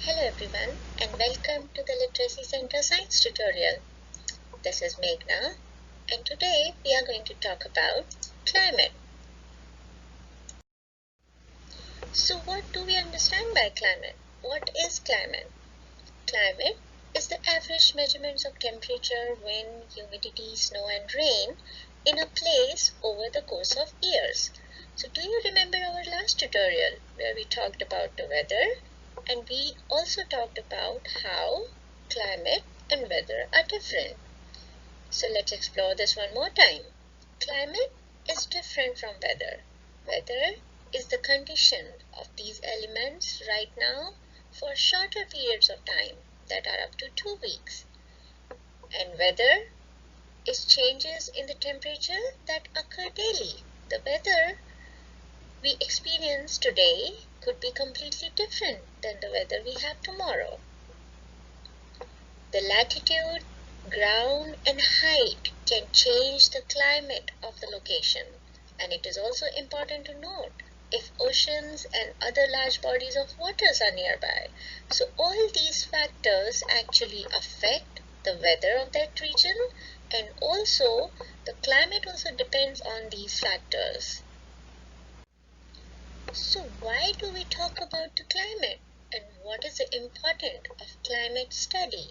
Hello everyone and welcome to the Literacy Center Science tutorial. This is Meghna and today we are going to talk about climate. So what do we understand by climate? What is climate? Climate is the average measurements of temperature, wind, humidity, snow and rain in a place over the course of years. So do you remember our last tutorial where we talked about the weather? And we also talked about how climate and weather are different. So let's explore this one more time. Climate is different from weather. Weather is the condition of these elements right now for shorter periods of time that are up to 2 weeks. And weather is changes in the temperature that occur daily. The weather we experience today could be completely different than the weather we have tomorrow. The latitude, ground and height can change the climate of the location, and it is also important to note if oceans and other large bodies of waters are nearby. So all these factors actually affect the weather of that region, and also the climate also depends on these factors. So why do we talk about the climate and what is the importance of climate study?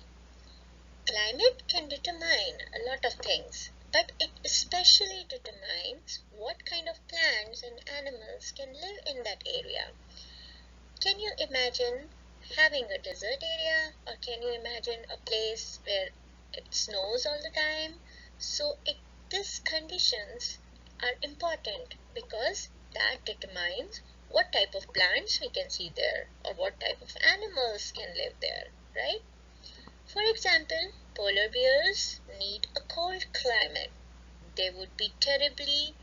Climate can determine a lot of things, but it especially determines what kind of plants and animals can live in that area. Can you imagine having a desert area, or can you imagine a place where it snows all the time? So these conditions are important because that determines what type of plants we can see there or what type of animals can live there, right? For example, polar bears need a cold climate. They would be terribly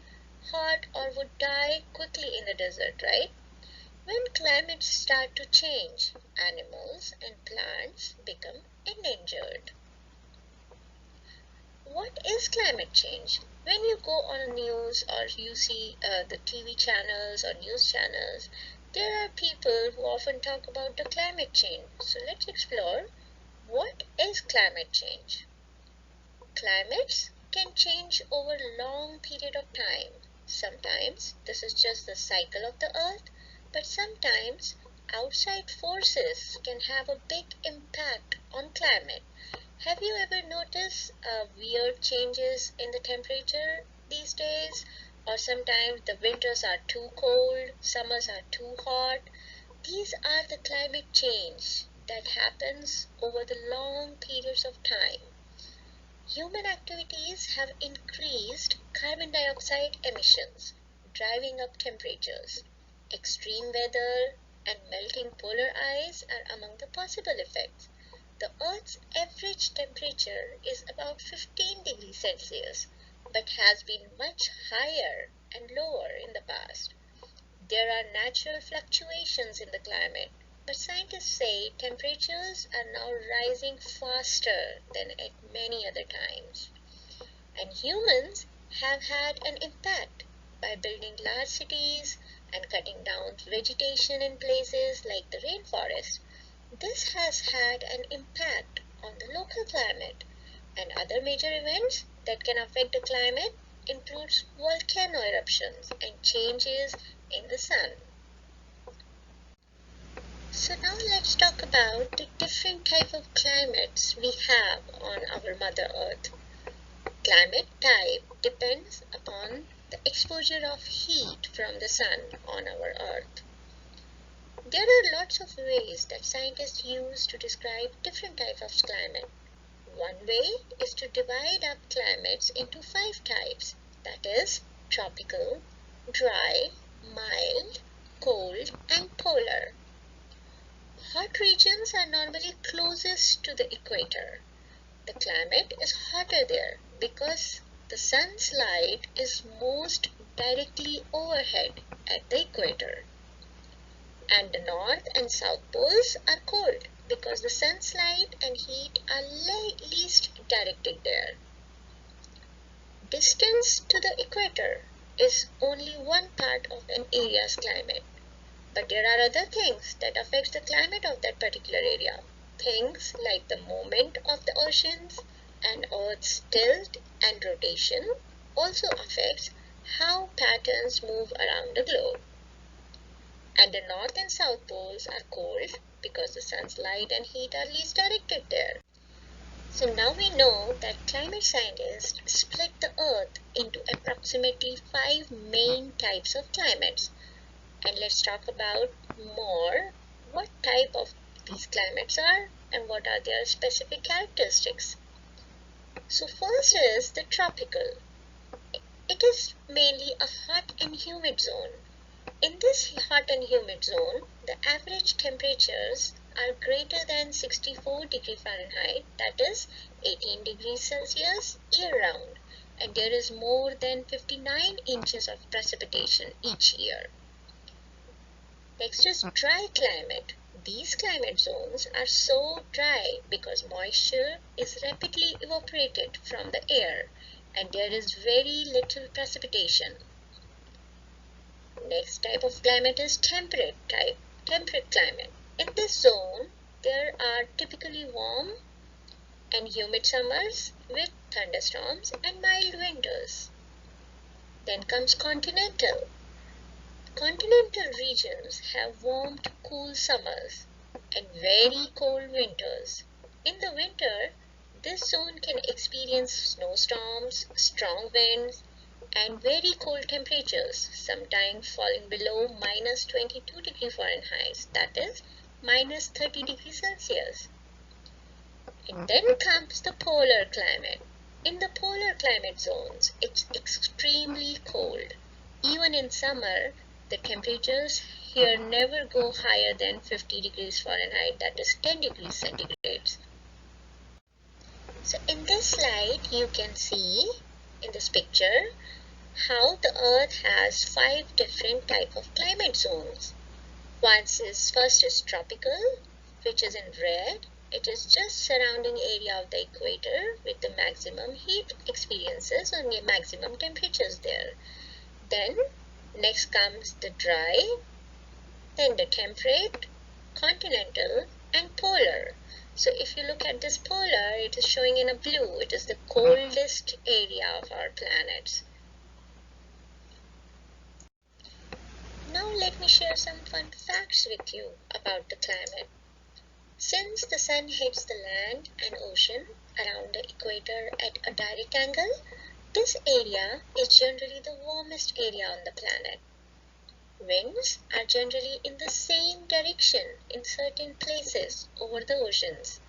hot or would die quickly in the desert, right? When climates start to change, animals and plants become endangered. What is climate change? When you go on news or you see the TV channels or news channels, there are people who often talk about the climate change. So let's explore what is climate change. Climates can change over a long period of time. Sometimes this is just the cycle of the earth, but sometimes outside forces can have a big impact on climate. Have you ever noticed weird changes in the temperature these days? Or sometimes the winters are too cold, summers are too hot. These are the climate change that happens over the long periods of time. Human activities have increased carbon dioxide emissions, driving up temperatures. Extreme weather and melting polar ice are among the possible effects. The Earth's average temperature is about 15 degrees Celsius, but has been much higher and lower in the past. There are natural fluctuations in the climate, but scientists say temperatures are now rising faster than at many other times. And humans have had an impact by building large cities and cutting down vegetation in places like the rainforest. This has had an impact on the local climate, and other major events that can affect the climate includes volcano eruptions and changes in the sun. So now let's talk about the different type of climates we have on our Mother Earth. Climate type depends upon the exposure of heat from the sun on our Earth. There are lots of ways that scientists use to describe different types of climate. One way is to divide up climates into 5 types, that is, tropical, dry, mild, cold, and polar. Hot regions are normally closest to the equator. The climate is hotter there because the sun's light is most directly overhead at the equator. And the north and south poles are cold because the sun's light and heat are least directed there. Distance to the equator is only one part of an area's climate. But there are other things that affect the climate of that particular area. Things like the movement of the oceans and Earth's tilt and rotation also affects how patterns move around the globe. And the north and south poles are cold because the sun's light and heat are least directed there. So now we know that climate scientists split the Earth into approximately 5 main types of climates. And let's talk about more what type of these climates are and what are their specific characteristics. So first is the tropical. It is mainly a hot and humid zone. In this hot and humid zone, the average temperatures are greater than 64 degrees Fahrenheit, that is 18 degrees Celsius year round, and there is more than 59 inches of precipitation each year. Next is dry climate. These climate zones are so dry because moisture is rapidly evaporated from the air and there is very little precipitation. Next type of climate is temperate climate. In this zone, there are typically warm and humid summers with thunderstorms and mild winters. Then comes continental. Continental regions have warm to cool summers and very cold winters. In the winter, this zone can experience snowstorms, strong winds, and very cold temperatures, sometimes falling below minus 22 degrees Fahrenheit, that is, minus 30 degrees Celsius. And then comes the polar climate. In the polar climate zones, it's extremely cold. Even in summer, the temperatures here never go higher than 50 degrees Fahrenheit, that is 10 degrees centigrade. So in this slide, you can see in this picture how the Earth has 5 different types of climate zones. First is tropical, which is in red. It is just surrounding area of the equator with the maximum heat experiences and the maximum temperatures there. Then next comes the dry, then the temperate, continental, and polar. So if you look at this polar, it is showing in a blue. It is the coldest area of our planet. Now let me share some fun facts with you about the climate. Since the sun hits the land and ocean around the equator at a direct angle, this area is generally the warmest area on the planet. Winds are generally in the same direction in certain places over the oceans.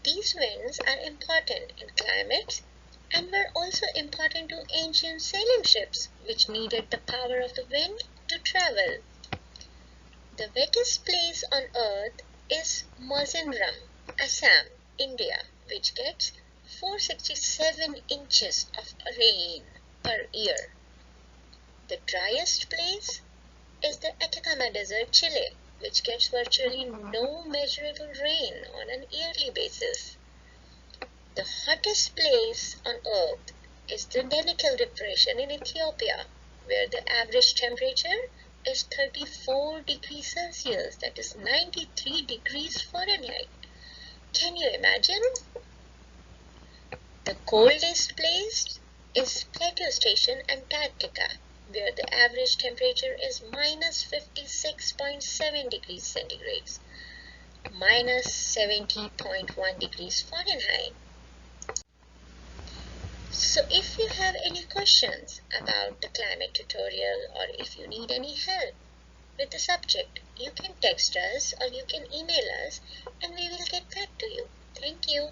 These winds are important in climates and were also important to ancient sailing ships, which needed the power of the wind to travel. The wettest place on earth is Mazinram, Assam, India, which gets 467 inches of rain per year. The driest place is the Atacama Desert, Chile, which gets virtually no measurable rain on an yearly basis. The hottest place on earth is the Danakil Depression in Ethiopia, where the average temperature is 34 degrees Celsius, that is 93 degrees Fahrenheit. Can you imagine? The coldest place is Plateau Station, Antarctica, where the average temperature is minus 56.7 degrees centigrade, minus 70.1 degrees Fahrenheit. So if you have any questions about the climate tutorial or if you need any help with the subject, you can text us or you can email us and we will get back to you. Thank you.